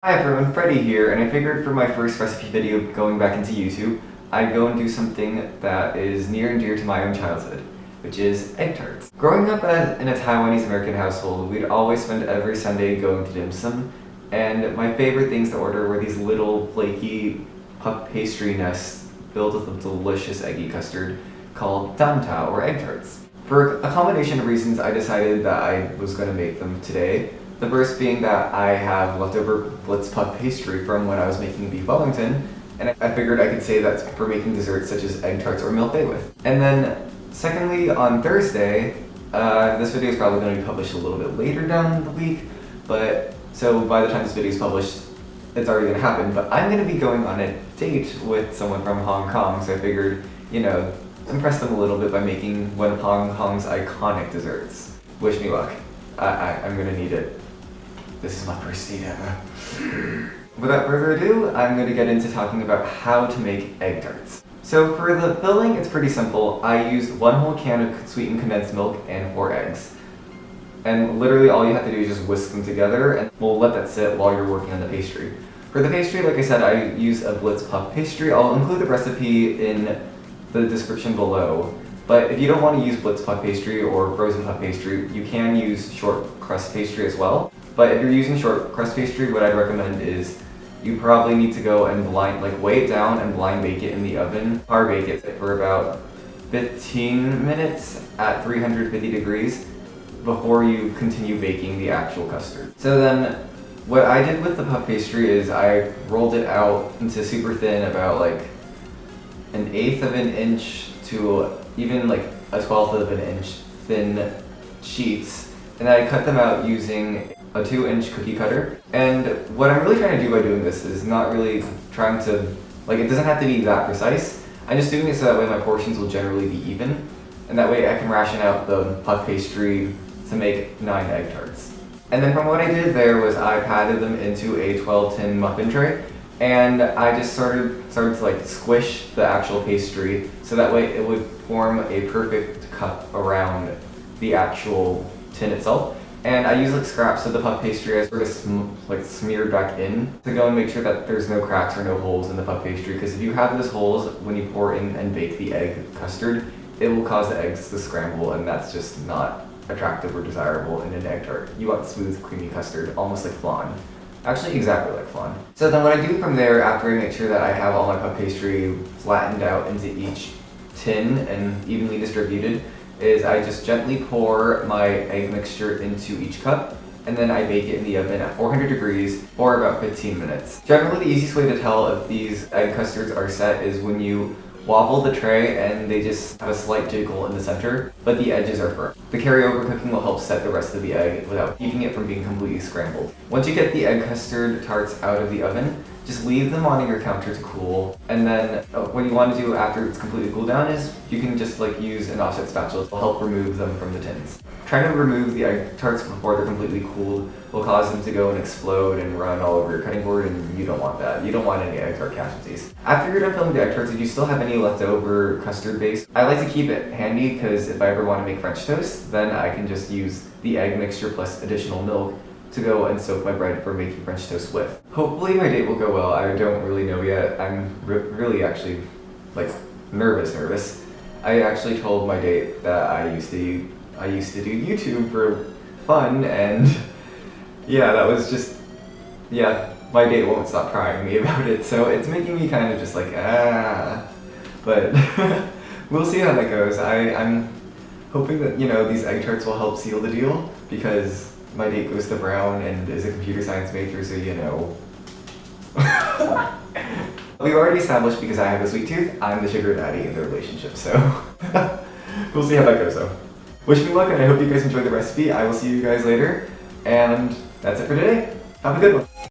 Hi everyone, Freddie here, and I figured for my first recipe video going back into YouTube, I'd go and do something that is near and dear to my own childhood, which is egg tarts. Growing up in a Taiwanese American household, we'd always spend every Sunday going to dim sum, and my favorite things to order were these little flaky puff pastry nests filled with a delicious eggy custard called tam tao, or egg tarts. For a combination of reasons, I decided that I was going to make them today. The first being that I have leftover Blitz puff pastry from when I was making beef Wellington, and I figured I could save that for making desserts such as egg tarts or milk with. And then, secondly, on Thursday, this video is probably going to be published a little bit later down the week, but so by the time this video is published, it's already going to happen, but I'm going to be going on a date with someone from Hong Kong, so I figured, impress them a little bit by making one of Hong Kong's iconic desserts. Wish me luck. I'm going to need it. This is my first date ever. Without further ado, I'm going to get into talking about how to make egg tarts. So for the filling, it's pretty simple. I used 1 whole can of sweetened condensed milk and 4 eggs. And literally all you have to do is just whisk them together, and we'll let that sit while you're working on the pastry. For the pastry, like I said, I use a Blitz puff pastry. I'll include the recipe in the description below. But if you don't want to use Blitz puff pastry or frozen puff pastry, you can use short crust pastry as well. But if you're using short crust pastry, what I'd recommend is you probably need to go and weigh it down and blind bake it in the oven. Par bake it for about 15 minutes at 350 degrees before you continue baking the actual custard. So then, what I did with the puff pastry is I rolled it out into super thin, about like 1/8 of an inch to even like a 1/12 of an inch thin sheets, and I cut them out using a 2-inch cookie cutter. And what I'm really trying to do by doing this is not really trying to, it doesn't have to be that precise. I'm just doing it so that way my portions will generally be even, and that way I can ration out the puff pastry to make 9 egg tarts. And then from what I did there was I patted them into a 12-tin muffin tray, and I just started to squish the actual pastry so that way it would form a perfect cup around the actual tin itself. And I use scraps of the puff pastry I sort of smeared back in to go and make sure that there's no cracks or no holes in the puff pastry, because if you have those holes when you pour in and bake the egg custard, it will cause the eggs to scramble, and that's just not attractive or desirable in an egg tart. You want smooth, creamy custard, almost like flan. Actually, exactly like flan. So then what I do from there, after I make sure that I have all my puff pastry flattened out into each tin and evenly distributed, is I just gently pour my egg mixture into each cup, and then I bake it in the oven at 400 degrees for about 15 minutes. Generally, the easiest way to tell if these egg custards are set is when you wobble the tray and they just have a slight jiggle in the center, but the edges are firm. The carryover cooking will help set the rest of the egg without keeping it from being completely scrambled. Once you get the egg custard tarts out of the oven, just leave them on your counter to cool, and then what you want to do after it's completely cooled down is you can just use an offset spatula to help remove them from the tins. Trying to remove the egg tarts before they're completely cooled will cause them to go and explode and run all over your cutting board, and you don't want that. You don't want any egg tart casualties. After you're done filling the egg tarts, if you still have any leftover custard base, I like to keep it handy because if I ever want to make French toast, then I can just use the egg mixture plus additional milk to go and soak my bread for making French toast with. Hopefully my date will go well. I don't really know yet. I'm really actually nervous. I actually told my date that I used to do YouTube for fun, and yeah, that was just, my date won't stop prying me about it, so it's making me kind of just but we'll see how that goes. I'm hoping that, these egg tarts will help seal the deal, because my date goes to Brown and is a computer science major, so We've already established, because I have a sweet tooth, I'm the sugar daddy in the relationship, so we'll see how that goes though. Wish me luck, and I hope you guys enjoyed the recipe. I will see you guys later, and that's it for today. Have a good one.